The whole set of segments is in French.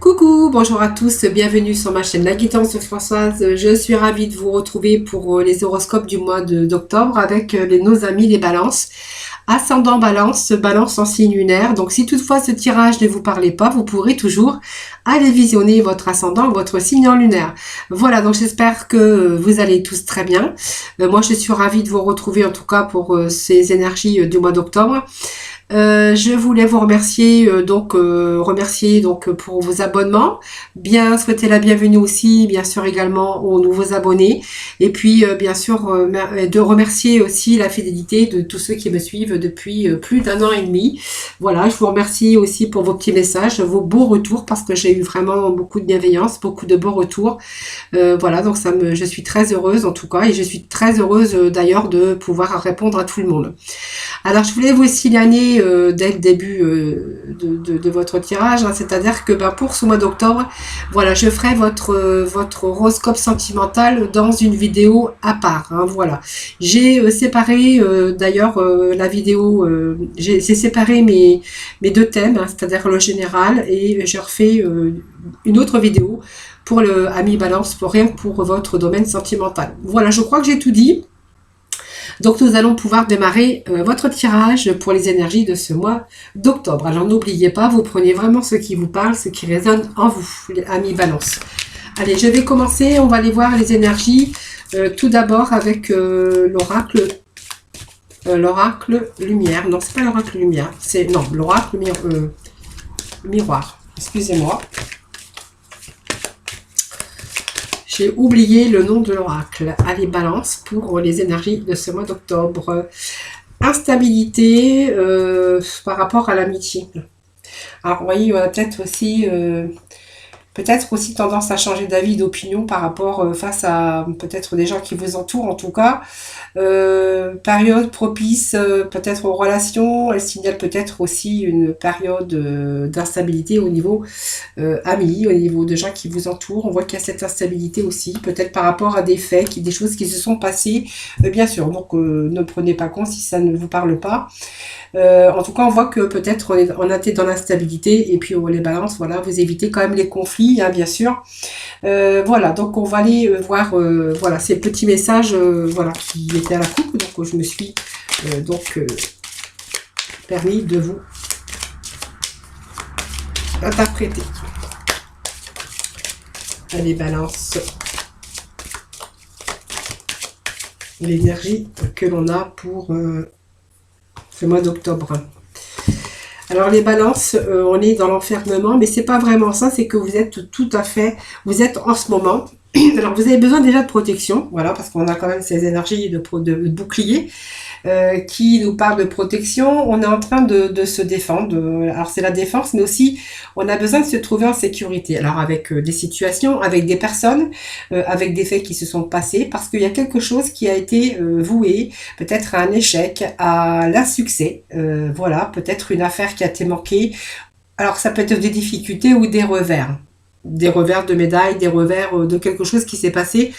Coucou, bonjour à tous, bienvenue sur ma chaîne La Guidance de Françoise. Je suis ravie de vous retrouver pour les horoscopes du mois d'octobre avec nos amis les balances. Ascendant balance, balance en signe lunaire. Donc si toutefois ce tirage ne vous parlait pas, vous pourrez toujours aller visionner votre ascendant, votre signe en lunaire. Voilà, donc j'espère que vous allez tous très bien. Moi je suis ravie de vous retrouver en tout cas pour ces énergies du mois d'octobre. Je voulais vous remercier pour vos abonnements, bien souhaiter la bienvenue aussi bien sûr également aux nouveaux abonnés et puis bien sûr de remercier aussi la fidélité de tous ceux qui me suivent depuis plus d'un an et demi. Voilà, je vous remercie aussi pour vos petits messages, vos beaux retours parce que j'ai eu vraiment beaucoup de bienveillance, beaucoup de beaux retours. Voilà, donc je suis très heureuse en tout cas et je suis très heureuse d'ailleurs de pouvoir répondre à tout le monde. Alors je voulais vous signaler dès le début de votre tirage, hein, c'est-à-dire que pour ce mois d'octobre, voilà, je ferai votre horoscope sentimental dans une vidéo à part. Hein, voilà, j'ai séparé d'ailleurs la vidéo, j'ai séparé mes deux thèmes, hein, c'est-à-dire le général, et je refais une autre vidéo pour le Ami Balance, pour rien que pour votre domaine sentimental. Voilà, je crois que j'ai tout dit. Donc nous allons pouvoir démarrer votre tirage pour les énergies de ce mois d'octobre. Alors n'oubliez pas, vous prenez vraiment ce qui vous parle, ce qui résonne en vous, les amis Balance. Allez, je vais commencer, on va aller voir les énergies. Tout d'abord avec l'oracle lumière. Non, c'est pas l'oracle lumière, c'est non, l'oracle miroir. Excusez-moi. J'ai oublié le nom de l'oracle. Allez, balance pour les énergies de ce mois d'octobre. Instabilité par rapport à l'amitié. Alors, vous voyez, on a peut-être aussi tendance à changer d'avis, d'opinion par rapport face à peut-être des gens qui vous entourent en tout cas. Période propice peut-être aux relations, elle signale peut-être aussi une période d'instabilité au niveau amis, au niveau de gens qui vous entourent. On voit qu'il y a cette instabilité aussi, peut-être par rapport à des faits, des choses qui se sont passées, bien sûr, donc ne prenez pas compte si ça ne vous parle pas. En tout cas, on voit que peut-être on a été dans l'instabilité et puis les balances, voilà, vous évitez quand même les conflits, hein, bien sûr. Voilà, donc on va aller voir voilà, ces petits messages voilà, qui étaient à la coupe. Donc je me suis permis de vous interpréter. Allez, balance. L'énergie que l'on a pour ce mois d'octobre. Alors les balances, on est dans l'enfermement, mais c'est pas vraiment ça, c'est que vous êtes vous êtes en ce moment, alors vous avez besoin déjà de protection, voilà, parce qu'on a quand même ces énergies de bouclier qui nous parlent de protection. On est en train de se défendre, alors c'est la défense, mais aussi on a besoin de se trouver en sécurité, alors avec des situations, avec des personnes, avec des faits qui se sont passés, parce qu'il y a quelque chose qui a été voué, peut-être à un échec, à l'insuccès, voilà, peut-être une affaire qui a été manquée. Alors ça peut être des difficultés ou des revers de médailles, des revers de quelque chose qui s'est passé.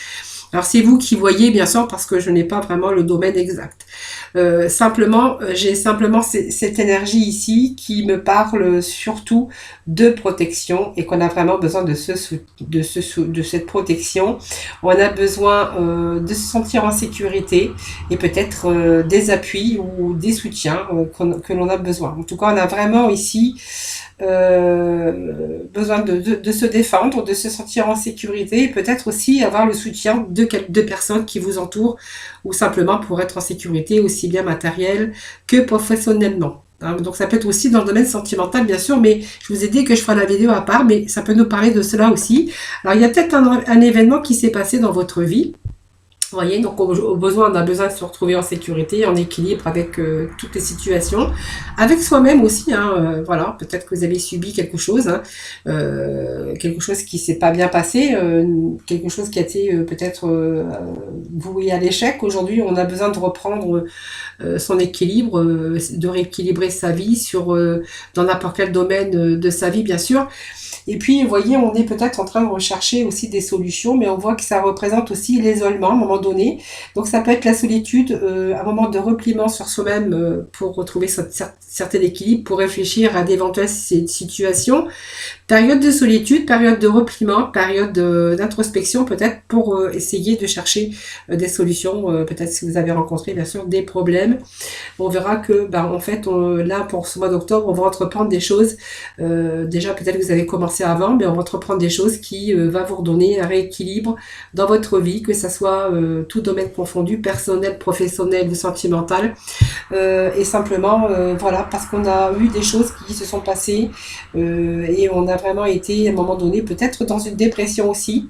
Alors c'est vous qui voyez, bien sûr, parce que je n'ai pas vraiment le domaine exact. J'ai simplement cette énergie ici qui me parle surtout de protection et qu'on a vraiment besoin de cette protection. On a besoin de se sentir en sécurité et peut-être des appuis ou des soutiens que l'on a besoin. En tout cas, on a vraiment ici besoin de se défendre, de se sentir en sécurité et peut-être aussi avoir le soutien de personnes qui vous entourent ou simplement pour être en sécurité aussi bien matériel que professionnellement. Hein, donc ça peut être aussi dans le domaine sentimental bien sûr, mais je vous ai dit que je ferai la vidéo à part, mais ça peut nous parler de cela aussi. Alors il y a peut-être un événement qui s'est passé dans votre vie. Vous voyez, donc on a besoin de se retrouver en sécurité, en équilibre avec toutes les situations, avec soi-même aussi, hein, voilà, peut-être que vous avez subi quelque chose, hein, quelque chose qui s'est pas bien passé, quelque chose qui a été peut-être voué à l'échec. Aujourd'hui, on a besoin de reprendre son équilibre, de rééquilibrer sa vie dans n'importe quel domaine de sa vie, bien sûr. Et puis, vous voyez, on est peut-être en train de rechercher aussi des solutions, mais on voit que ça représente aussi l'isolement à un moment donné. Donc, ça peut être la solitude, un moment de repliement sur soi-même pour retrouver certain équilibre, pour réfléchir à d'éventuelles situations. Période de solitude, période de repliement, période d'introspection, peut-être pour essayer de chercher des solutions. Peut-être si vous avez rencontré, bien sûr, des problèmes. On verra que, en fait, là, pour ce mois d'octobre, on va entreprendre des choses. Déjà, peut-être que vous avez commencé avant, mais on va entreprendre des choses qui va vous redonner un rééquilibre dans votre vie, que ça soit tout domaine confondu, personnel, professionnel ou sentimental. Et simplement, voilà, parce qu'on a eu des choses qui se sont passées et on a vraiment été, à un moment donné, peut-être dans une dépression aussi.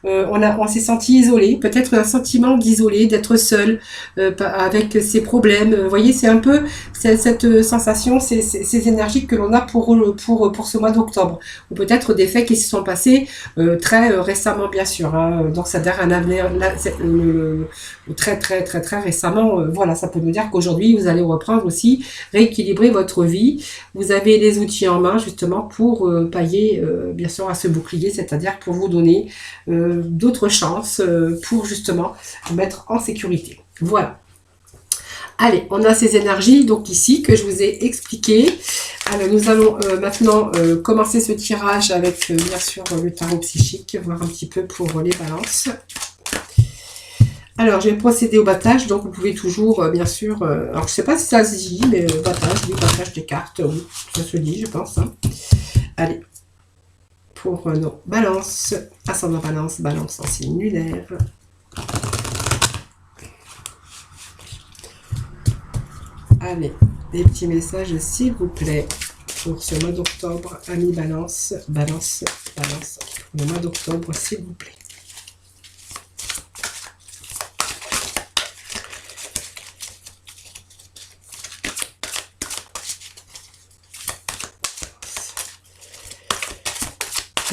On s'est senti isolé, peut-être un sentiment d'isolé, d'être seul avec ses problèmes. Vous voyez, c'est un peu cette sensation, ces énergies que l'on a pour ce mois d'octobre. Ou peut-être des faits qui se sont passés très récemment, bien sûr. Hein. Donc, ça dire un avenir très, très, très, très récemment. Voilà, ça peut nous dire qu'aujourd'hui, vous allez reprendre aussi, rééquilibrer votre vie. Vous avez les outils en main, justement, pour pallier, bien sûr, à ce bouclier, c'est-à-dire pour vous donner d'autres chances pour justement vous mettre en sécurité. Voilà. Allez, on a ces énergies donc ici que je vous ai expliqué. Alors nous allons maintenant commencer ce tirage avec bien sûr le tarot psychique, voir un petit peu pour les balances. Alors, je vais procéder au battage, donc vous pouvez toujours, bien sûr, alors je ne sais pas si ça se dit, mais battage des cartes, oui, ça se dit, je pense. Hein. Allez. Pour nos balances, ascendant balance, balance en signe lunaire. Allez, des petits messages s'il vous plaît pour ce mois d'octobre, amis balance, balance, balance, le mois d'octobre s'il vous plaît.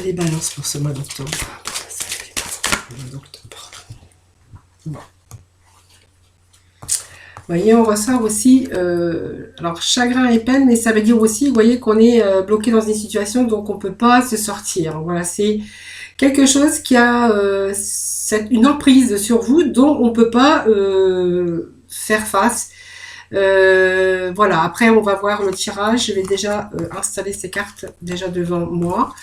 Les balances pour ce mois d'octobre. Bon. Vous voyez, on ressort aussi, alors chagrin et peine, mais ça veut dire aussi, vous voyez, qu'on est bloqué dans une situation, donc on ne peut pas se sortir. Voilà, c'est quelque chose qui a une emprise sur vous, dont on ne peut pas faire face. Voilà, après on va voir le tirage. Je vais déjà installer ces cartes déjà devant moi.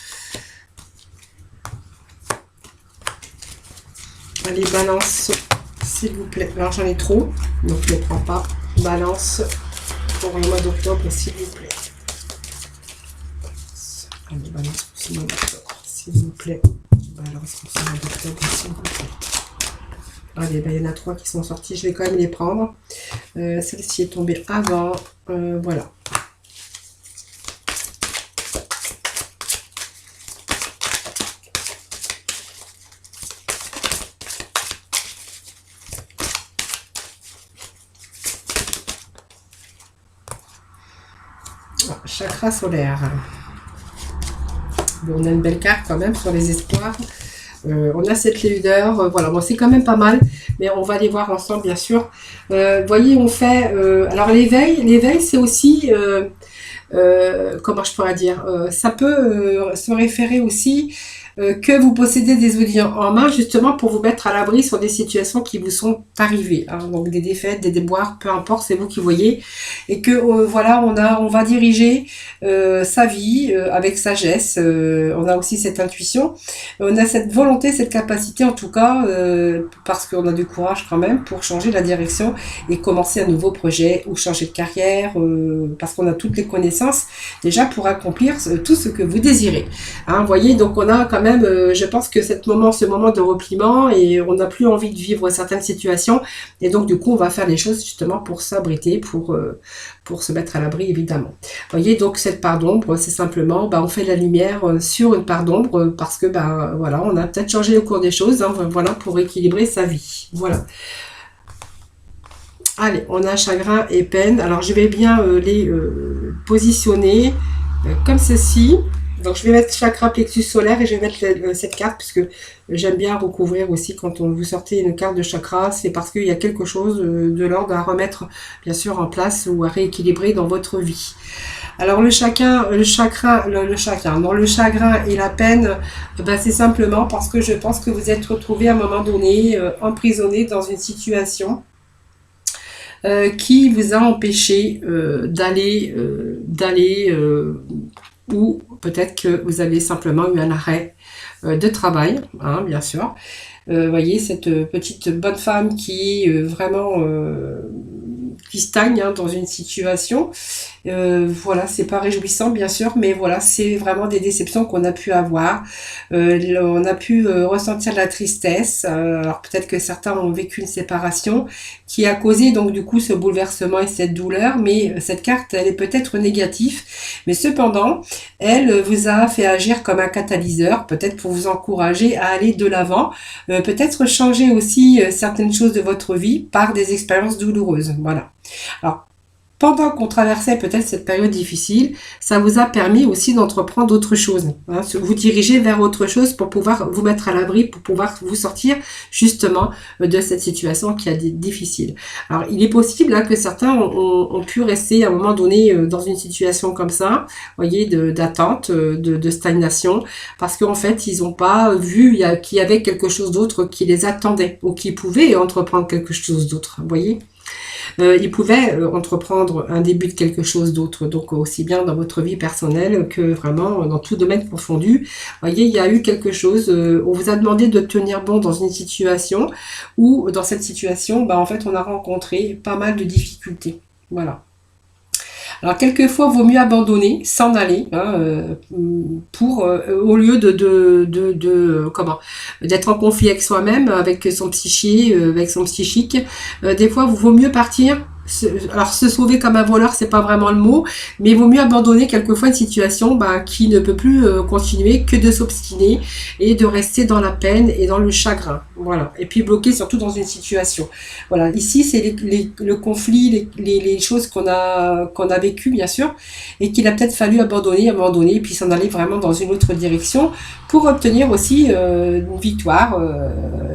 Allez, balance, s'il vous plaît. Alors, j'en ai trop, donc je ne les prends pas. Balance pour le mois d'octobre, s'il vous plaît. Allez, balance pour ce mois d'octobre, s'il vous plaît. Balance pour ce mois d'octobre, s'il vous plaît. Allez, il y en a 3 qui sont sortis. Je vais quand même les prendre. Celle-ci est tombée avant. Voilà. Chakra solaire. Bon, on a une belle carte quand même sur les espoirs. On a cette leader. Voilà, bon, c'est quand même pas mal. Mais on va les voir ensemble, bien sûr. Voyez, on fait... alors, l'éveil, c'est aussi... comment je pourrais dire ça peut se référer aussi que vous possédez des outils en main justement pour vous mettre à l'abri sur des situations qui vous sont arrivées, hein, donc des défaites, des déboires, peu importe, c'est vous qui voyez, et que voilà, on va diriger sa vie avec sagesse. On a aussi cette intuition, on a cette volonté, cette capacité en tout cas, parce qu'on a du courage quand même pour changer la direction et commencer un nouveau projet ou changer de carrière, parce qu'on a toutes les connaissances déjà pour accomplir tout ce que vous désirez. Hein, vous voyez, donc on a quand même, je pense que ce moment de repliement, et on n'a plus envie de vivre certaines situations, et donc du coup on va faire les choses justement pour s'abriter, pour se mettre à l'abri évidemment. Vous voyez, donc cette part d'ombre, c'est simplement, on fait la lumière sur une part d'ombre, parce que voilà, on a peut-être changé le cours des choses, hein, voilà, pour équilibrer sa vie. Voilà. Allez, on a chagrin et peine. Alors, je vais bien les positionner comme ceci. Donc je vais mettre chakra plexus solaire et je vais mettre cette carte puisque j'aime bien recouvrir aussi quand vous sortez une carte de chakra, c'est parce qu'il y a quelque chose de l'ordre à remettre bien sûr en place ou à rééquilibrer dans votre vie. Alors le chagrin et la peine, ben, c'est simplement parce que je pense que vous êtes retrouvé à un moment donné emprisonné dans une situation qui vous a empêché d'aller ou peut-être que vous avez simplement eu un arrêt de travail, hein, bien sûr. Voyez, cette petite bonne femme qui vraiment qui stagne hein, dans une situation. Voilà, c'est pas réjouissant bien sûr, mais voilà, c'est vraiment des déceptions qu'on a pu avoir. On a pu ressentir de la tristesse. Alors peut-être que certains ont vécu une séparation qui a causé donc du coup ce bouleversement et cette douleur, mais cette carte, elle est peut-être négative, mais cependant, elle vous a fait agir comme un catalyseur, peut-être pour vous encourager à aller de l'avant, peut-être changer aussi certaines choses de votre vie par des expériences douloureuses. Voilà. Alors, pendant qu'on traversait peut-être cette période difficile, ça vous a permis aussi d'entreprendre d'autres choses, hein, vous diriger vers autre chose pour pouvoir vous mettre à l'abri, pour pouvoir vous sortir justement de cette situation qui est difficile. Alors, il est possible hein, que certains ont pu rester à un moment donné dans une situation comme ça, voyez, d'attente, de stagnation, parce qu'en fait, ils n'ont pas vu qu'il y avait quelque chose d'autre qui les attendait ou qui pouvait entreprendre quelque chose d'autre, vous voyez. Ils pouvaient entreprendre un début de quelque chose d'autre, donc aussi bien dans votre vie personnelle que vraiment dans tout domaine confondu. Vous voyez, il y a eu quelque chose, on vous a demandé de tenir bon dans une situation où dans cette situation, bah, en fait, on a rencontré pas mal de difficultés. Voilà. Alors quelquefois, il vaut mieux abandonner, s'en aller, hein, pour au lieu comment d'être en conflit avec soi-même, avec son psyché, avec son psychique. Des fois, il vaut mieux partir. Alors se sauver comme un voleur, c'est pas vraiment le mot, mais il vaut mieux abandonner quelquefois une situation qui ne peut plus continuer que de s'obstiner et de rester dans la peine et dans le chagrin. Voilà. Et puis bloqué surtout dans une situation. Voilà. Ici, c'est le conflit, les choses qu'on a vécues, bien sûr, et qu'il a peut-être fallu abandonner à un moment donné, et puis s'en aller vraiment dans une autre direction pour obtenir aussi une victoire,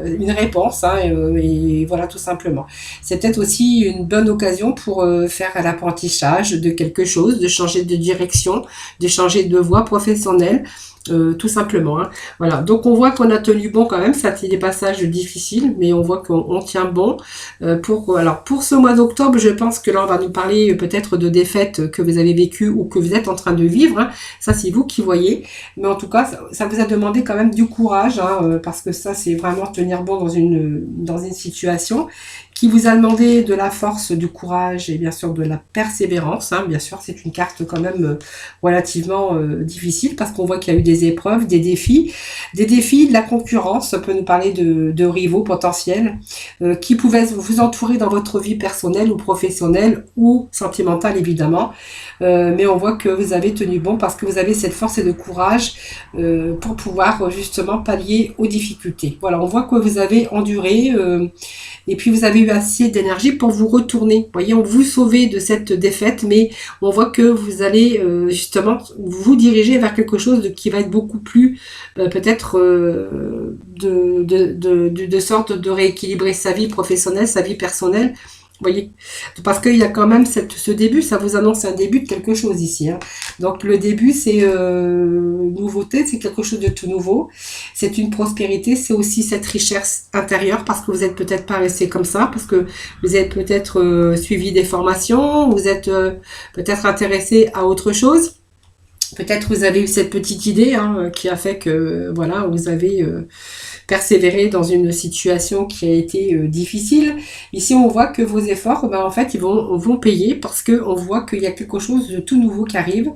une réponse, hein, et voilà, tout simplement. C'est peut-être aussi une bonne occasion pour faire l'apprentissage de quelque chose, de changer de direction, de changer de voie professionnelle, tout simplement. Hein. Voilà. Donc on voit qu'on a tenu bon quand même, ça c'est des passages difficiles, mais on voit qu'on tient bon. Alors pour ce mois d'octobre, je pense que là on va nous parler peut-être de défaites que vous avez vécues ou que vous êtes en train de vivre. Hein. Ça c'est vous qui voyez, mais en tout cas ça vous a demandé quand même du courage, hein, parce que ça c'est vraiment tenir bon dans une situation qui vous a demandé de la force, du courage et bien sûr de la persévérance. Hein. Bien sûr, c'est une carte quand même relativement difficile parce qu'on voit qu'il y a eu des épreuves, des défis, de la concurrence. Ça peut nous parler de rivaux potentiels qui pouvaient vous entourer dans votre vie personnelle ou professionnelle ou sentimentale évidemment. Mais on voit que vous avez tenu bon parce que vous avez cette force et de courage pour pouvoir justement pallier aux difficultés. Voilà, on voit que vous avez enduré et puis vous avez eu assez d'énergie pour vous retourner. Vous voyez, on vous sauver de cette défaite, mais on voit que vous allez justement vous diriger vers quelque chose qui va être beaucoup plus peut-être de sorte de rééquilibrer sa vie professionnelle, sa vie personnelle. Vous voyez, parce qu'il y a quand même ce début, ça vous annonce un début de quelque chose ici. Hein. Donc le début, c'est nouveauté, c'est quelque chose de tout nouveau. C'est une prospérité, c'est aussi cette richesse intérieure parce que vous n'êtes peut-être pas resté comme ça, parce que vous êtes peut-être suivi des formations, vous êtes peut-être intéressé à autre chose. Peut-être vous avez eu cette petite idée hein, qui a fait que voilà, vous avez persévéré dans une situation qui a été difficile. Ici, on voit que vos efforts, en fait, ils vont payer parce que on voit qu'il y a quelque chose de tout nouveau qui arrive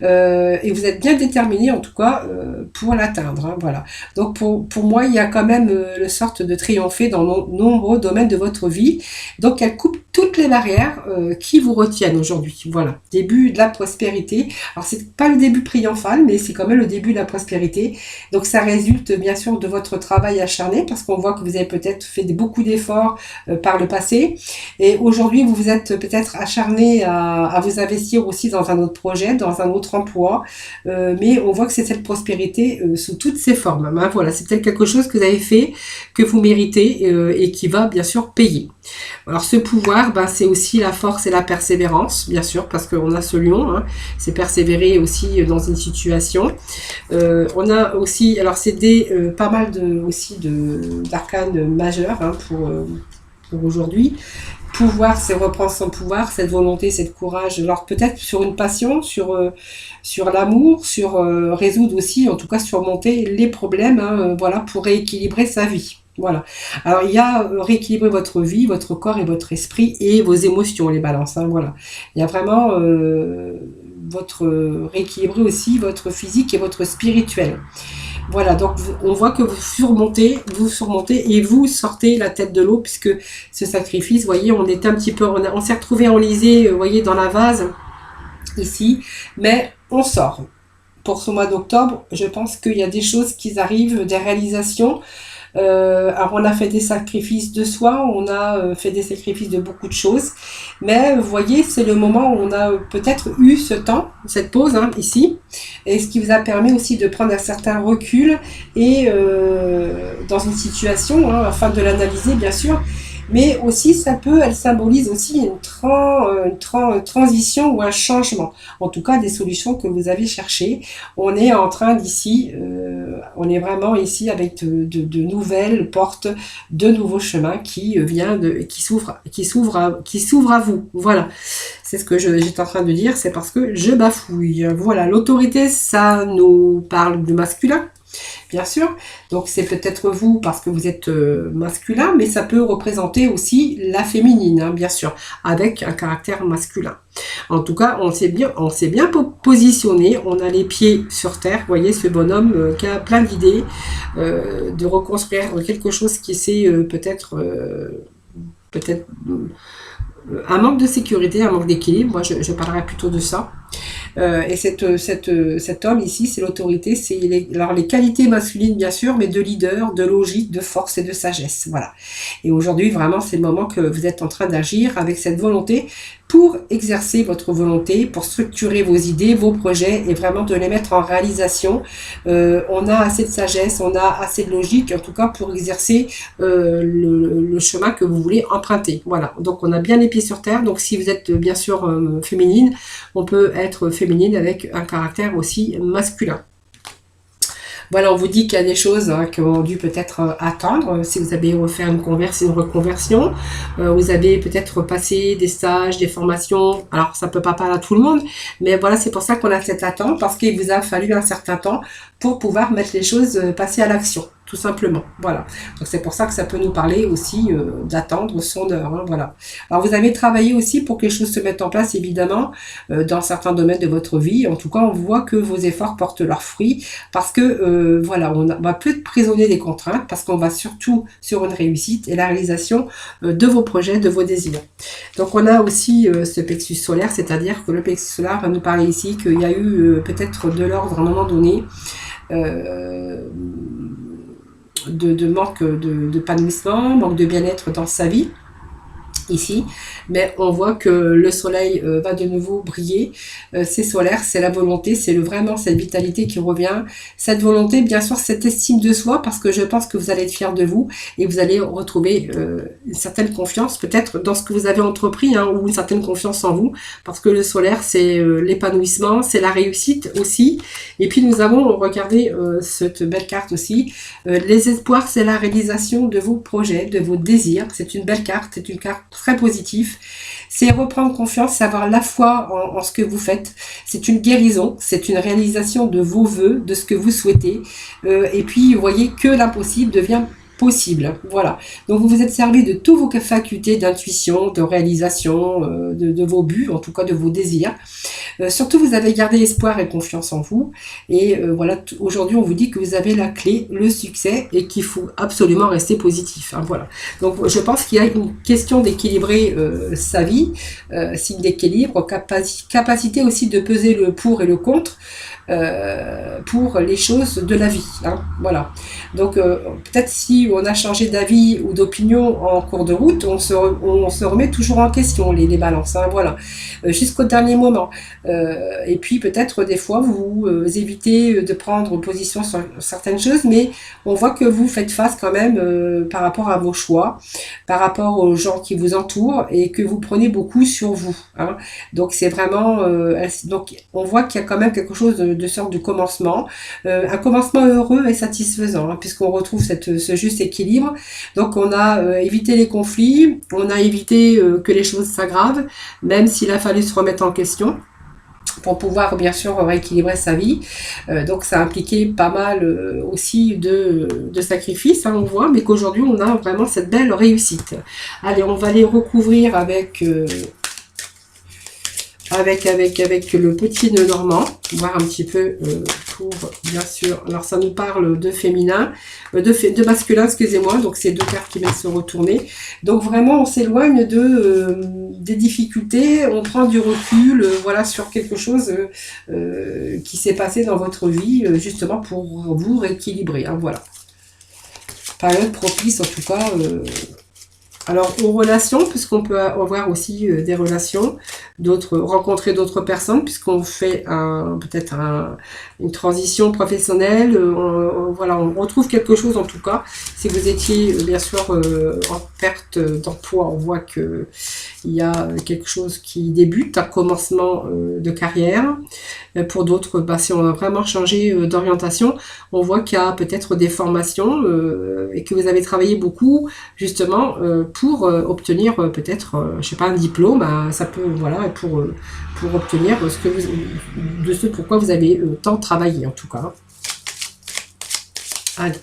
et vous êtes bien déterminé en tout cas pour l'atteindre. Hein, voilà. Donc pour moi, il y a quand même le sorte de triompher dans nombreux domaines de votre vie. Donc elle coupe toutes les barrières qui vous retiennent aujourd'hui. Voilà, début de la prospérité. Alors c'est pas le début triomphal, mais c'est quand même le début de la prospérité. Donc ça résulte bien sûr de votre travail acharné, parce qu'on voit que vous avez peut-être fait beaucoup d'efforts par le passé. Et aujourd'hui, vous vous êtes peut-être acharné à vous investir aussi dans un autre projet, dans un autre emploi. Mais on voit que c'est cette prospérité sous toutes ses formes. Hein. Voilà, c'est peut-être quelque chose que vous avez fait, que vous méritez et qui va bien sûr payer. Alors ce pouvoir, ben, c'est aussi la force et la persévérance, bien sûr, parce qu'on a ce lion, hein, c'est persévérer aussi dans une situation. On a aussi, alors c'est pas mal d'arcanes majeurs hein, pour aujourd'hui. Pouvoir, c'est reprendre son pouvoir, cette volonté, cette courage. Alors peut-être sur une passion, sur l'amour, sur résoudre aussi, en tout cas surmonter les problèmes, hein, voilà, pour rééquilibrer sa vie. Voilà. Alors il y a rééquilibrer votre vie, votre corps et votre esprit et vos émotions, les balances. Hein, voilà. Il y a vraiment rééquilibrer aussi votre physique et votre spirituel. Voilà, donc on voit que vous surmontez et vous sortez la tête de l'eau, puisque ce sacrifice, vous voyez, on est un petit peu, on s'est retrouvé enlisé, vous voyez, dans la vase, ici, mais on sort. Pour ce mois d'octobre, je pense qu'il y a des choses qui arrivent, des réalisations. Alors on a fait des sacrifices de soi, on a fait des sacrifices de beaucoup de choses, mais vous voyez, c'est le moment où on a peut-être eu ce temps, cette pause hein, ici, et ce qui vous a permis aussi de prendre un certain recul et dans une situation, hein, afin de l'analyser bien sûr, mais aussi elle symbolise aussi une transition ou un changement, en tout cas des solutions que vous avez cherchées. On est en train d'ici, on est vraiment ici avec de nouvelles portes, de nouveaux chemins qui s'ouvrent à vous. Voilà, c'est ce que j'étais en train de dire, c'est parce que je bafouille. Voilà, l'autorité, ça nous parle du masculin. Bien sûr, donc c'est peut-être vous parce que vous êtes masculin, mais ça peut représenter aussi la féminine, hein, bien sûr, avec un caractère masculin. En tout cas, on s'est bien positionné, on a les pieds sur terre, vous voyez ce bonhomme qui a plein d'idées, de reconstruire quelque chose qui s'est peut-être un manque de sécurité, un manque d'équilibre, moi je parlerai plutôt de ça. Et cet homme ici, c'est l'autorité, c'est les qualités masculines bien sûr, mais de leader, de logique, de force et de sagesse. Voilà. Et aujourd'hui, vraiment, c'est le moment que vous êtes en train d'agir avec cette volonté pour exercer votre volonté, pour structurer vos idées, vos projets et vraiment de les mettre en réalisation. On a assez de sagesse, on a assez de logique, en tout cas pour exercer le chemin que vous voulez emprunter. Voilà. Donc on a bien les pieds sur terre. Donc si vous êtes bien sûr féminine, on peut être féminine avec un caractère aussi masculin. Voilà, on vous dit qu'il y a des choses hein, qui ont dû peut-être attendre. Si vous avez refait une reconversion, vous avez peut-être passé des stages, des formations. Alors, ça peut pas parler à tout le monde, mais voilà, c'est pour ça qu'on a cette attente, parce qu'il vous a fallu un certain temps pour pouvoir mettre les choses, passer à l'action, tout simplement. Voilà. Donc, c'est pour ça que ça peut nous parler aussi d'attendre son heure. Hein, voilà. Alors, vous avez travaillé aussi pour que les choses se mettent en place, évidemment, dans certains domaines de votre vie. En tout cas, on voit que vos efforts portent leurs fruits, parce que voilà, on va plus être prisonnier des contraintes, parce qu'on va surtout sur une réussite et la réalisation de vos projets, de vos désirs. Donc, on a aussi ce plexus solaire, c'est-à-dire que le plexus solaire va nous parler ici qu'il y a eu peut-être de l'ordre à un moment donné, de manque d'épanouissement, manque de bien-être dans sa vie ici, mais on voit que le soleil va de nouveau briller. C'est solaire, c'est la volonté, c'est vraiment cette vitalité qui revient, cette volonté, bien sûr cette estime de soi, parce que je pense que vous allez être fiers de vous et vous allez retrouver une certaine confiance peut-être dans ce que vous avez entrepris, hein, ou une certaine confiance en vous, parce que le solaire c'est l'épanouissement, c'est la réussite aussi. Et puis nous avons regardé cette belle carte aussi, les espoirs, c'est la réalisation de vos projets, de vos désirs. C'est une belle carte, c'est une carte très positif, c'est reprendre confiance, savoir la foi en ce que vous faites, c'est une guérison, c'est une réalisation de vos vœux, de ce que vous souhaitez, et puis vous voyez que l'impossible devient possible. Voilà. Donc vous vous êtes servi de toutes vos facultés d'intuition, de réalisation, de vos buts, en tout cas de vos désirs. Surtout, vous avez gardé espoir et confiance en vous. Et voilà, aujourd'hui, on vous dit que vous avez la clé, le succès, et qu'il faut absolument rester positif. Hein, voilà. Donc, je pense qu'il y a une question d'équilibrer sa vie, signe d'équilibre, capacité aussi de peser le pour et le contre. Pour les choses de la vie. Hein, voilà. Donc peut-être si on a changé d'avis ou d'opinion en cours de route, on se remet toujours en question les balances. Hein, voilà. Jusqu'au dernier moment. Et puis peut-être des fois vous évitez de prendre position sur certaines choses, mais on voit que vous faites face quand même par rapport à vos choix, par rapport aux gens qui vous entourent et que vous prenez beaucoup sur vous. Hein. Donc c'est vraiment donc on voit qu'il y a quand même quelque chose de sorte de commencement, un commencement heureux et satisfaisant, hein, puisqu'on retrouve ce juste équilibre. Donc on a évité les conflits, on a évité que les choses s'aggravent, même s'il a fallu se remettre en question pour pouvoir bien sûr rééquilibrer sa vie. Donc ça a impliqué pas mal aussi de sacrifices, hein, on voit, mais qu'aujourd'hui on a vraiment cette belle réussite. Allez, on va les recouvrir avec le petit nœud normand, voir un petit peu pour, bien sûr, alors ça nous parle de féminin, de masculin, excusez-moi, donc c'est deux cartes qui viennent se retourner. Donc vraiment, on s'éloigne des difficultés, on prend du recul, voilà, sur quelque chose qui s'est passé dans votre vie, justement pour vous rééquilibrer, hein, voilà. Période propice, en tout cas... Alors, aux relations, puisqu'on peut avoir aussi des relations, rencontrer d'autres personnes, puisqu'on fait peut-être une transition professionnelle, voilà, on retrouve quelque chose en tout cas. Si vous étiez bien sûr en perte d'emploi, on voit que il y a quelque chose qui débute, un commencement de carrière. Pour d'autres, si on a vraiment changé d'orientation, on voit qu'il y a peut-être des formations et que vous avez travaillé beaucoup justement pour obtenir peut-être, je sais pas, un diplôme. Ça peut, voilà, pour obtenir ce pourquoi vous avez tant travaillé en tout cas. Allez.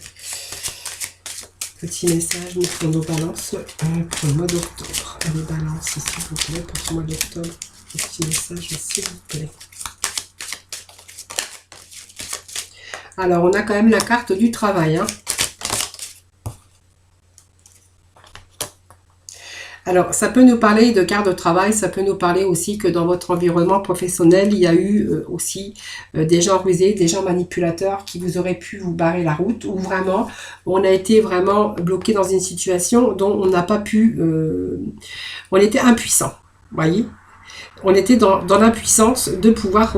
Petit message pour nos balances pour le mois d'octobre. Allez, balance, s'il vous plaît, pour ce mois d'octobre. Petit message, s'il vous plaît. Alors, on a quand même la carte du travail. Hein. Alors, ça peut nous parler de carte de travail, ça peut nous parler aussi que dans votre environnement professionnel, il y a eu aussi des gens rusés, des gens manipulateurs qui vous auraient pu vous barrer la route, ou vraiment, on a été vraiment bloqué dans une situation dont on n'a pas pu... on était impuissant, vous voyez. On était dans l'impuissance de pouvoir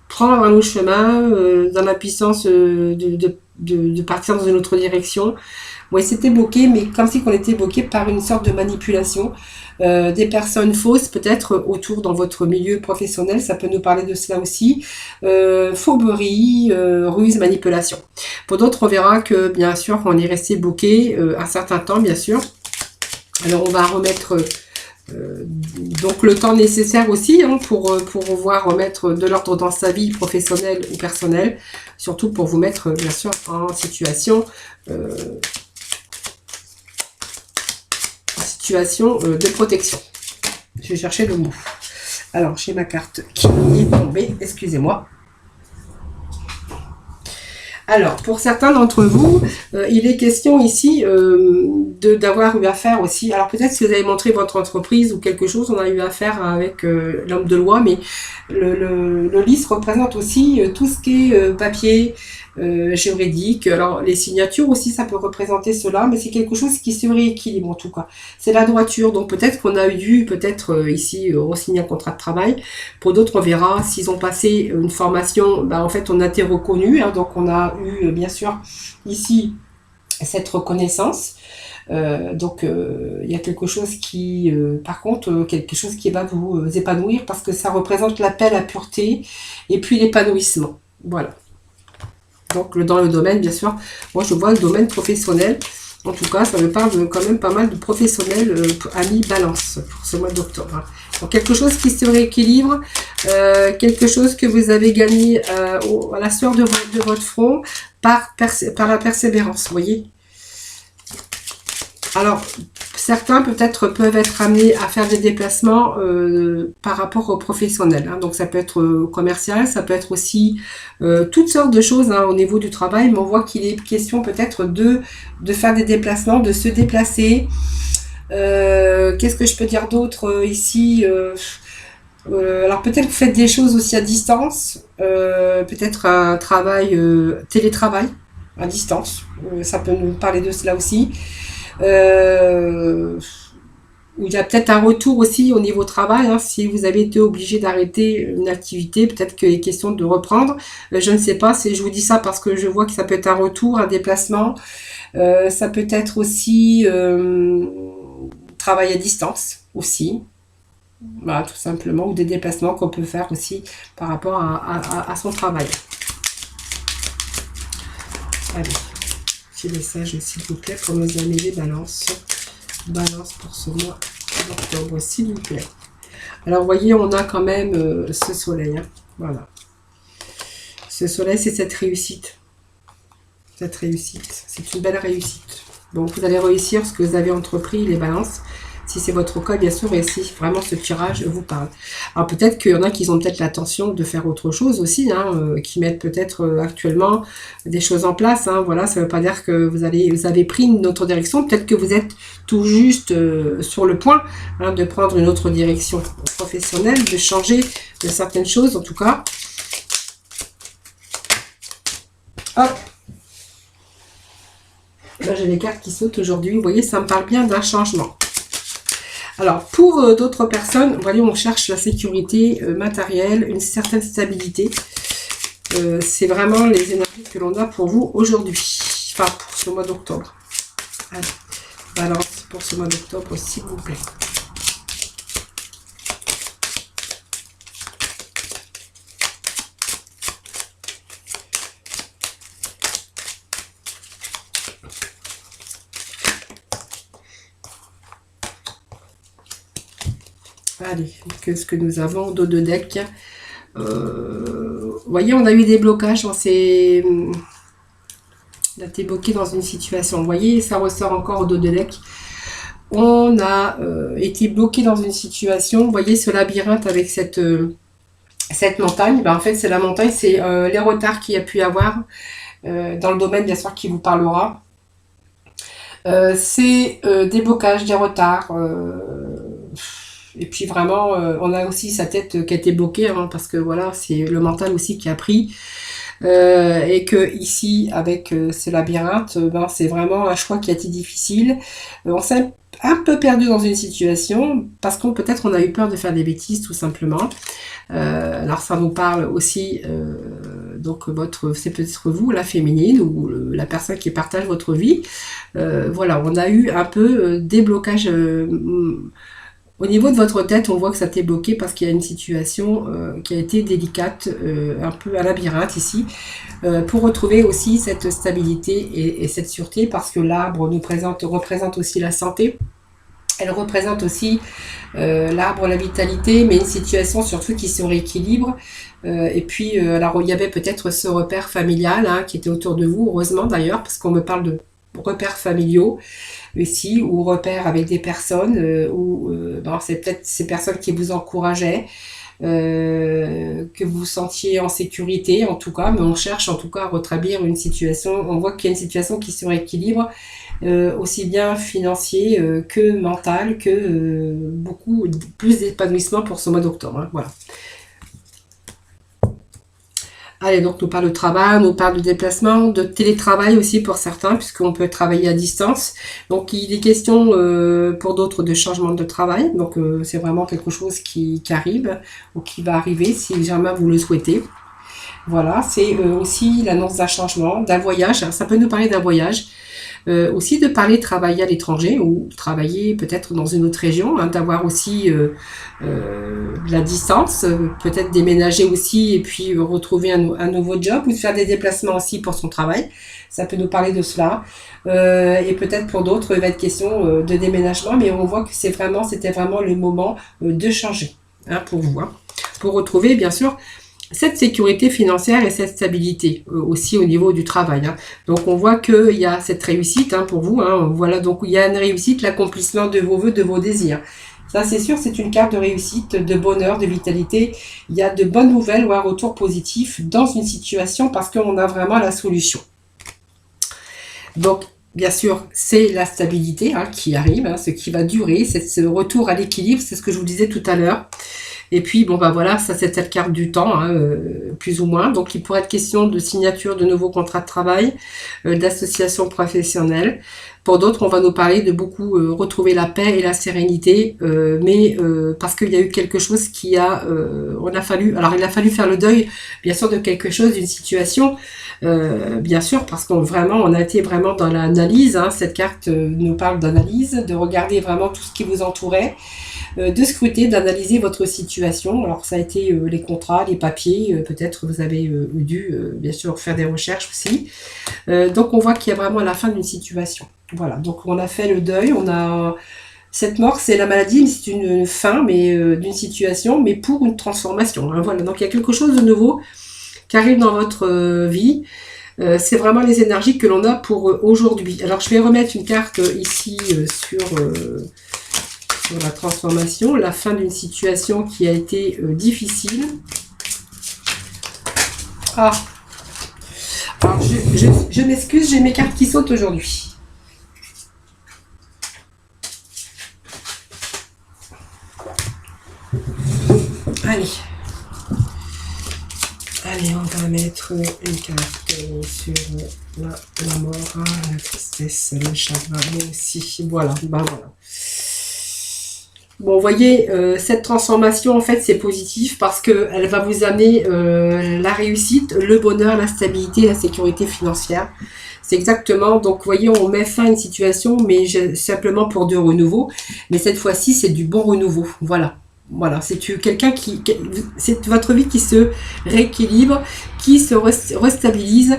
prendre un autre chemin, dans l'impuissance de partir dans une autre direction. Oui, c'était bloqué, mais comme si on était bloqué par une sorte de manipulation. Des personnes fausses, peut-être, autour dans votre milieu professionnel, ça peut nous parler de cela aussi. Fourberie, ruse, manipulation. Pour d'autres, on verra que, bien sûr, on est resté bloqué un certain temps, bien sûr. Alors, on va remettre... donc le temps nécessaire aussi hein, pour pouvoir remettre de l'ordre dans sa vie professionnelle ou personnelle, surtout pour vous mettre bien sûr en situation de protection. Je vais chercher le mot. Alors j'ai ma carte qui est tombée, excusez-moi. Alors, pour certains d'entre vous, il est question ici d'avoir eu affaire aussi. Alors peut-être si vous avez montré votre entreprise ou quelque chose, on a eu affaire avec l'homme de loi, mais le lys représente aussi tout ce qui est papier, juridique. Alors les signatures aussi, ça peut représenter cela, mais c'est quelque chose qui se rééquilibre en tout cas. C'est la droiture, donc peut-être qu'on a dû ici re-signer un contrat de travail. Pour d'autres, on verra s'ils ont passé une formation, en fait on a été reconnu, hein, donc on a eu bien sûr ici cette reconnaissance. Donc il y a quelque chose qui par contre quelque chose qui va vous épanouir parce que ça représente l'appel à pureté et puis l'épanouissement. Voilà. Donc dans le domaine, bien sûr, moi je vois le domaine professionnel. En tout cas, ça me parle quand même pas mal de professionnels amis balance pour ce mois d'octobre. Hein. Donc, quelque chose qui se rééquilibre, quelque chose que vous avez gagné à la sueur de votre front par la persévérance, vous voyez. Alors, certains peut-être peuvent être amenés à faire des déplacements par rapport aux professionnels. Hein. Donc, ça peut être commercial, ça peut être aussi toutes sortes de choses hein, au niveau du travail. Mais on voit qu'il est question peut-être de faire des déplacements, de se déplacer. Qu'est-ce que je peux dire d'autre ici alors peut-être que vous faites des choses aussi à distance, peut-être un travail, télétravail à distance, ça peut nous parler de cela aussi. Où il y a peut-être un retour aussi au niveau travail, hein, si vous avez été obligé d'arrêter une activité, peut-être qu'il est question de reprendre, je ne sais pas, je vous dis ça parce que je vois que ça peut être un retour, un déplacement, ça peut être aussi travail à distance aussi. Voilà, tout simplement, ou des déplacements qu'on peut faire aussi par rapport à son travail. Allez, petit message s'il vous plaît pour nos amis les balances. Balance pour ce mois d'octobre, s'il vous plaît. Alors, vous voyez, on a quand même ce soleil. Hein, voilà. Ce soleil, c'est cette réussite. Cette réussite. C'est une belle réussite. Donc, vous allez réussir ce que vous avez entrepris, les balances. Si c'est votre cas, bien sûr, et si vraiment ce tirage vous parle. Alors peut-être qu'il y en a qui ont peut-être l'intention de faire autre chose aussi, hein, qui mettent peut-être actuellement des choses en place. Hein, voilà, ça ne veut pas dire que vous avez pris une autre direction. Peut-être que vous êtes tout juste sur le point hein, de prendre une autre direction professionnelle, de changer de certaines choses en tout cas. Hop. Là, j'ai les cartes qui sautent aujourd'hui. Vous voyez, ça me parle bien d'un changement. Alors, pour d'autres personnes, vous voyez, on cherche la sécurité matérielle, une certaine stabilité. C'est vraiment les énergies que l'on a pour vous aujourd'hui. Enfin, pour ce mois d'octobre. Allez, balance pour ce mois d'octobre, s'il vous plaît. Allez, qu'est-ce que nous avons? Dos de deck. Vous voyez, on a eu des blocages. Là, t'es bloqué dans une situation. Vous voyez, ça ressort encore au dos de deck. On a été bloqué dans une situation. Vous voyez ce labyrinthe avec cette montagne. Ben, en fait, c'est la montagne, c'est les retards qu'il y a pu y avoir dans le domaine, bien sûr, qui vous parlera. C'est des blocages, des retards. Et puis vraiment, on a aussi sa tête qui a été bloquée, hein, parce que voilà, c'est le mental aussi qui a pris. Et que ici, avec ce labyrinthe, ben, c'est vraiment un choix qui a été difficile. On s'est un peu perdu dans une situation, parce qu'on peut-être on a eu peur de faire des bêtises, tout simplement. Alors ça nous parle aussi, donc c'est peut-être vous, la féminine, ou la personne qui partage votre vie. Voilà, on a eu un peu des blocages. Au niveau de votre tête, on voit que ça t'est bloqué parce qu'il y a une situation qui a été délicate, un peu un labyrinthe ici, pour retrouver aussi cette stabilité et cette sûreté, parce que l'arbre représente aussi la santé. Elle représente aussi l'arbre, la vitalité, mais une situation surtout qui se rééquilibre. Et puis, alors il y avait peut-être ce repère familial hein, qui était autour de vous, heureusement d'ailleurs, parce qu'on me parle de repères familiaux ici, ou repères avec des personnes, c'est peut-être ces personnes qui vous encourageaient, que vous vous sentiez en sécurité en tout cas, mais on cherche en tout cas à rétablir une situation, on voit qu'il y a une situation qui se rééquilibre, aussi bien financier que mental, que beaucoup plus d'épanouissement pour ce mois d'octobre, hein, voilà. Allez, donc nous parle de travail, nous parle de déplacement, de télétravail aussi pour certains, puisqu'on peut travailler à distance. Donc il est question pour d'autres de changement de travail. Donc c'est vraiment quelque chose qui arrive ou qui va arriver si jamais vous le souhaitez. Voilà, c'est aussi l'annonce d'un changement, d'un voyage. Alors, ça peut nous parler d'un voyage. Aussi de parler travailler à l'étranger ou travailler peut-être dans une autre région, hein, d'avoir aussi de la distance, peut-être déménager aussi et puis retrouver un nouveau job ou de faire des déplacements aussi pour son travail. Ça peut nous parler de cela. Et peut-être pour d'autres, il va être question de déménagement, mais on voit que c'était vraiment le moment de changer, hein, pour vous, hein, pour retrouver bien sûr cette sécurité financière et cette stabilité aussi au niveau du travail, hein. Donc on voit qu'il y a cette réussite, hein, pour vous, hein. Voilà, donc il y a une réussite, l'accomplissement de vos vœux, de vos désirs. Ça c'est sûr, c'est une carte de réussite, de bonheur, de vitalité. Il y a de bonnes nouvelles ou un retour positif dans une situation parce qu'on a vraiment la solution. Donc bien sûr, c'est la stabilité, hein, qui arrive, hein, ce qui va durer, c'est ce retour à l'équilibre, c'est ce que je vous disais tout à l'heure. Et puis, bon, bah voilà, ça c'est cette carte du temps, hein, plus ou moins. Donc, il pourrait être question de signature de nouveaux contrats de travail, d'associations professionnelles. Pour d'autres, on va nous parler de beaucoup retrouver la paix et la sérénité, mais parce qu'il y a eu quelque chose qui a... il a fallu faire le deuil, bien sûr, de quelque chose, d'une situation, bien sûr, parce qu'on a été vraiment dans l'analyse, hein. Cette carte nous parle d'analyse, de regarder vraiment tout ce qui vous entourait, de scruter, d'analyser votre situation. Alors ça a été les contrats, les papiers, peut-être vous avez dû bien sûr faire des recherches aussi. Donc on voit qu'il y a vraiment la fin d'une situation. Voilà, donc on a fait le deuil, cette mort, c'est la maladie, mais c'est une fin d'une situation, mais pour une transformation, hein. Voilà, donc il y a quelque chose de nouveau qui arrive dans votre vie. C'est vraiment les énergies que l'on a pour aujourd'hui. Alors je vais remettre une carte ici sur la transformation, la fin d'une situation qui a été difficile. Alors je m'excuse, j'ai mes cartes qui sautent aujourd'hui. Allez, on va mettre une carte sur la mort, la tristesse, le chagrin, mais aussi, voilà, voilà. Bon, vous voyez, cette transformation, en fait, c'est positif parce qu'elle va vous amener la réussite, le bonheur, la stabilité, la sécurité financière. C'est exactement, donc vous voyez, on met fin à une situation, mais simplement pour du renouveau. Mais cette fois-ci, c'est du bon renouveau, voilà. Voilà, c'est c'est votre vie qui se rééquilibre, qui se restabilise.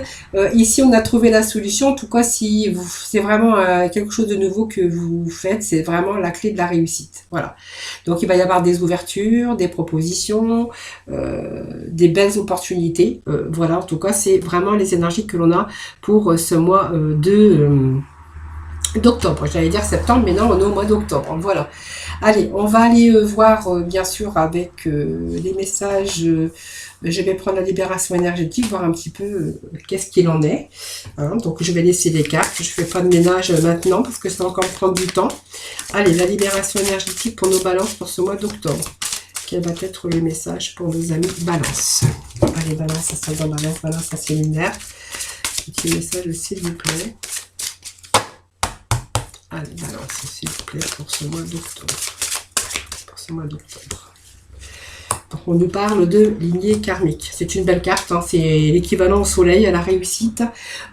Ici, on a trouvé la solution. En tout cas, si c'est vraiment quelque chose de nouveau que vous faites, c'est vraiment la clé de la réussite. Voilà. Donc, il va y avoir des ouvertures, des propositions, des belles opportunités. Voilà, en tout cas, c'est vraiment les énergies que l'on a pour ce mois d'octobre. J'allais dire septembre, mais non, on est au mois d'octobre. Voilà. Allez, on va aller voir, bien sûr, avec les messages. Je vais prendre la libération énergétique, voir un petit peu qu'est-ce qu'il en est. Hein, donc, je vais laisser les cartes. Je ne fais pas de ménage maintenant parce que ça va encore prendre du temps. Allez, la libération énergétique pour nos balances pour ce mois d'octobre. Quel va être le message pour nos amis balance? Allez, balance, ascendant balance, balance, acier lunaire. Petit message, s'il vous plaît. Allez, balance, s'il vous plaît, pour ce mois d'octobre. Donc, on nous parle de lignée karmique. C'est une belle carte, hein, c'est l'équivalent au soleil, à la réussite.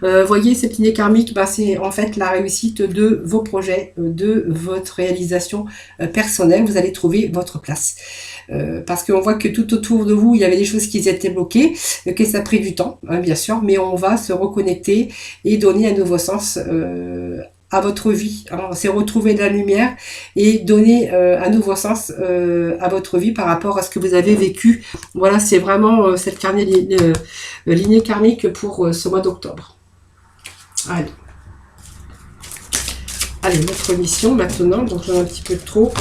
Voyez, cette lignée karmique, c'est en fait la réussite de vos projets, de votre réalisation personnelle. Vous allez trouver votre place. Parce qu'on voit que tout autour de vous, il y avait des choses qui étaient bloquées, que ça a pris du temps, hein, bien sûr, mais on va se reconnecter et donner un nouveau sens à votre vie. Alors, c'est retrouver de la lumière et donner un nouveau sens à votre vie par rapport à ce que vous avez vécu. Voilà, c'est vraiment cette lignée karmique pour ce mois d'octobre. Allez, notre mission maintenant, donc j'en ai un petit peu trop.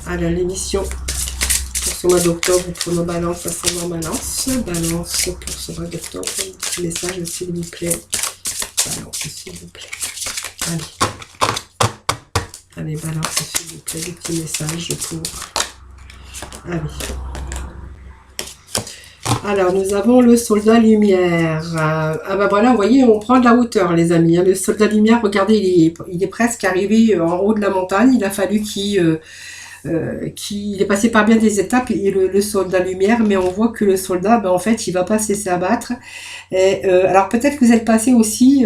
Allez, l'émission pour ce mois d'octobre pour nos balances, ascendant balance. Balance pour ce mois d'octobre. Un petit message, s'il vous plaît. Balance, s'il vous plaît. Allez, balance, s'il vous plaît, des petits messages pour... Allez. Alors, nous avons le soldat lumière. Voilà, vous voyez, on prend de la hauteur, les amis. Le soldat lumière, regardez, il est presque arrivé en haut de la montagne. Il a fallu qu'il est passé par bien des étapes, et le soldat lumière, mais on voit que le soldat, en fait, il va pas se laisser abattre. Alors, peut-être que vous êtes passé aussi...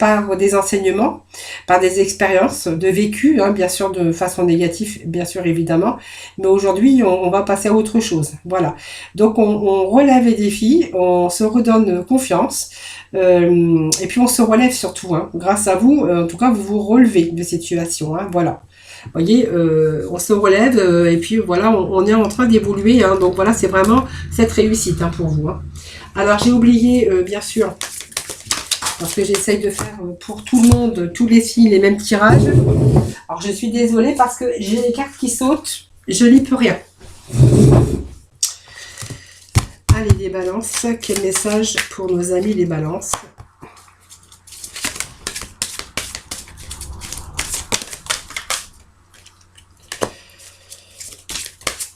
par des enseignements, par des expériences de vécu, hein, bien sûr de façon négative, bien sûr évidemment, mais aujourd'hui on va passer à autre chose. Voilà, donc on relève les défis, on se redonne confiance, et puis on se relève surtout, hein, grâce à vous, en tout cas vous vous relevez de situation, hein, voilà. Vous voyez, on se relève et puis voilà, on est en train d'évoluer, hein, donc voilà, c'est vraiment cette réussite, hein, pour vous, hein. Alors j'ai oublié, bien sûr, parce que j'essaye de faire pour tout le monde, tous les signes, les mêmes tirages. Alors je suis désolée parce que j'ai les cartes qui sautent, je n'y peux rien. Allez les balances, quel message pour nos amis les balances?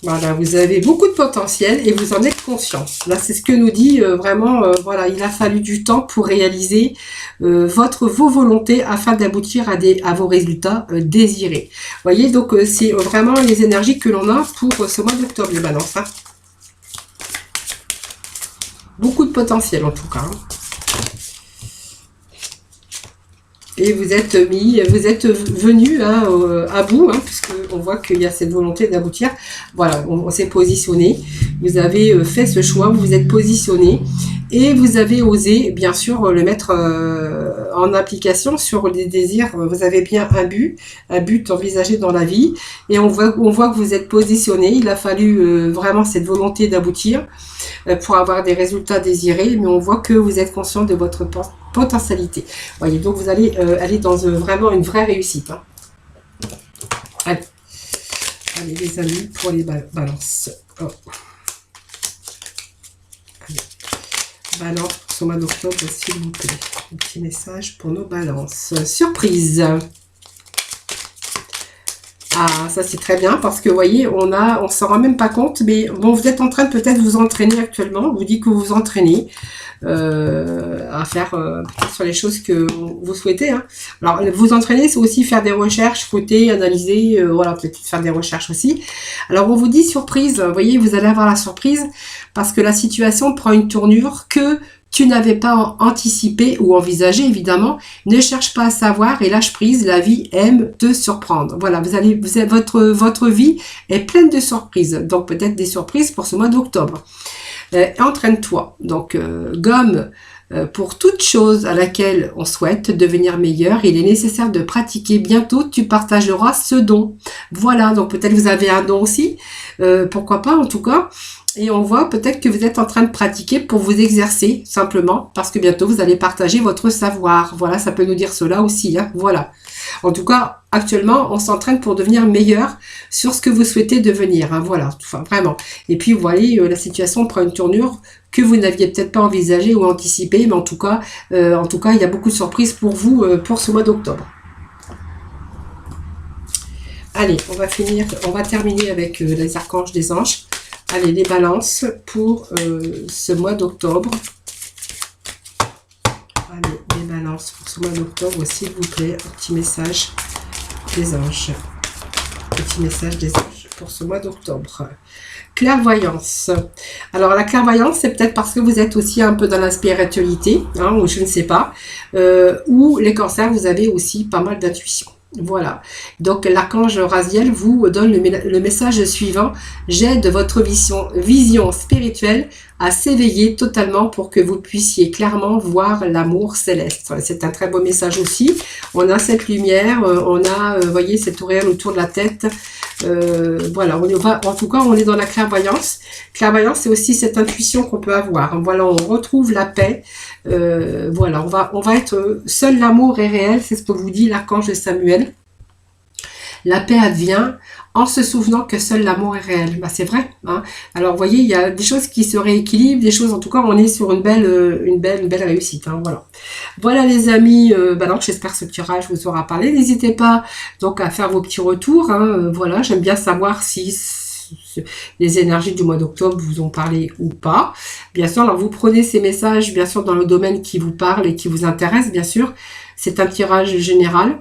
Voilà, vous avez beaucoup de potentiel et vous en êtes conscient. Là, c'est ce que nous dit vraiment, voilà, il a fallu du temps pour réaliser vos volontés afin d'aboutir à vos résultats désirés. Vous voyez, donc c'est vraiment les énergies que l'on a pour ce mois d'octobre, les balances, hein. Beaucoup de potentiel en tout cas, hein. Et vous êtes venu, hein, à bout, hein, puisque on voit qu'il y a cette volonté d'aboutir. Voilà, on s'est positionné. Vous avez fait ce choix, vous vous êtes positionné et vous avez osé, bien sûr, le mettre en application sur les désirs. Vous avez bien un but envisagé dans la vie, et on voit que vous êtes positionné. Il a fallu vraiment cette volonté d'aboutir pour avoir des résultats désirés, mais on voit que vous êtes conscient de votre potentialité. Voyez, donc vous allez aller dans vraiment une vraie réussite, hein. Allez les amis, pour les balances. Oh. Allez. Balance pour ce mois d'octobre, s'il vous plaît. Un petit message pour nos balances. Surprise. Ah, ça c'est très bien parce que vous voyez, on s'en rend même pas compte, mais bon, vous êtes en train de peut-être vous entraîner actuellement. On vous dit que vous vous entraînez à faire peut-être sur les choses que vous souhaitez, hein. Alors, vous entraîner, c'est aussi faire des recherches, fouetter, analyser, voilà, peut-être faire des recherches aussi. Alors, on vous dit surprise. Vous voyez, vous allez avoir la surprise parce que la situation prend une tournure que tu n'avais pas anticipé ou envisagé, évidemment. Ne cherche pas à savoir et lâche prise. La vie aime te surprendre. Voilà, votre vie est pleine de surprises. Donc, peut-être des surprises pour ce mois d'octobre. Entraîne-toi. Donc, gomme, pour toute chose à laquelle on souhaite devenir meilleur, il est nécessaire de pratiquer. Bientôt, tu partageras ce don. Voilà, donc peut-être vous avez un don aussi. Pourquoi pas, en tout cas. Et on voit peut-être que vous êtes en train de pratiquer pour vous exercer, simplement, parce que bientôt vous allez partager votre savoir. Voilà, ça peut nous dire cela aussi, hein. Voilà. En tout cas, actuellement, on s'entraîne pour devenir meilleur sur ce que vous souhaitez devenir, hein. Voilà, enfin, vraiment. Et puis, vous voyez, la situation prend une tournure que vous n'aviez peut-être pas envisagée ou anticipée, mais en tout cas, il y a beaucoup de surprises pour vous pour ce mois d'octobre. Allez, on va terminer avec les archanges des anges. Allez, les balances pour ce mois d'octobre. Allez, les balances pour ce mois d'octobre, s'il vous plaît. Un petit message des anges. Petit message des anges pour ce mois d'octobre. Clairvoyance. Alors, la clairvoyance, c'est peut-être parce que vous êtes aussi un peu dans la spiritualité, hein, ou je ne sais pas. Ou les cancers, vous avez aussi pas mal d'intuition. Voilà, donc l'archange Raziel vous donne le message suivant: j'aide votre vision spirituelle à s'éveiller totalement pour que vous puissiez clairement voir l'amour céleste. C'est un très beau message aussi. On a cette lumière, on a, voyez, cette auréole autour de la tête. Voilà, en tout cas, on est dans la clairvoyance. Clairvoyance, c'est aussi cette intuition qu'on peut avoir. Voilà, on retrouve la paix. Voilà, on va être seul, l'amour est réel, c'est ce que vous dit l'archange Samuel. La paix advient en se souvenant que seul l'amour est réel. Bah, c'est vrai, hein. Alors, vous voyez, il y a des choses qui se rééquilibrent, des choses, en tout cas, on est sur une belle réussite, hein, voilà. Voilà, les amis, donc, j'espère que ce tirage vous aura parlé. N'hésitez pas, donc, à faire vos petits retours, hein, voilà, j'aime bien savoir si les énergies du mois d'octobre vous ont parlé ou pas. Bien sûr, alors vous prenez ces messages, bien sûr, dans le domaine qui vous parle et qui vous intéresse, bien sûr. C'est un tirage général.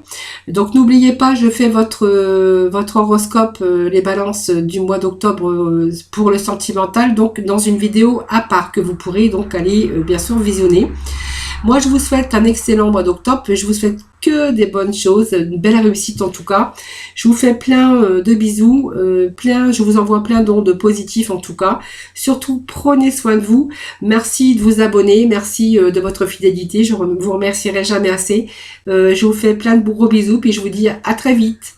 Donc, n'oubliez pas, je fais votre horoscope, les balances du mois d'octobre pour le sentimental, donc dans une vidéo à part que vous pourrez donc aller, bien sûr, visionner. Moi, je vous souhaite un excellent mois d'octobre. Je vous souhaite que des bonnes choses, une belle réussite en tout cas. Je vous fais plein de bisous, je vous envoie plein d'ondes positives en tout cas. Surtout, prenez soin de vous. Merci de vous abonner, merci de votre fidélité. Je vous remercierai jamais assez. Je vous fais plein de gros bisous, puis je vous dis à très vite.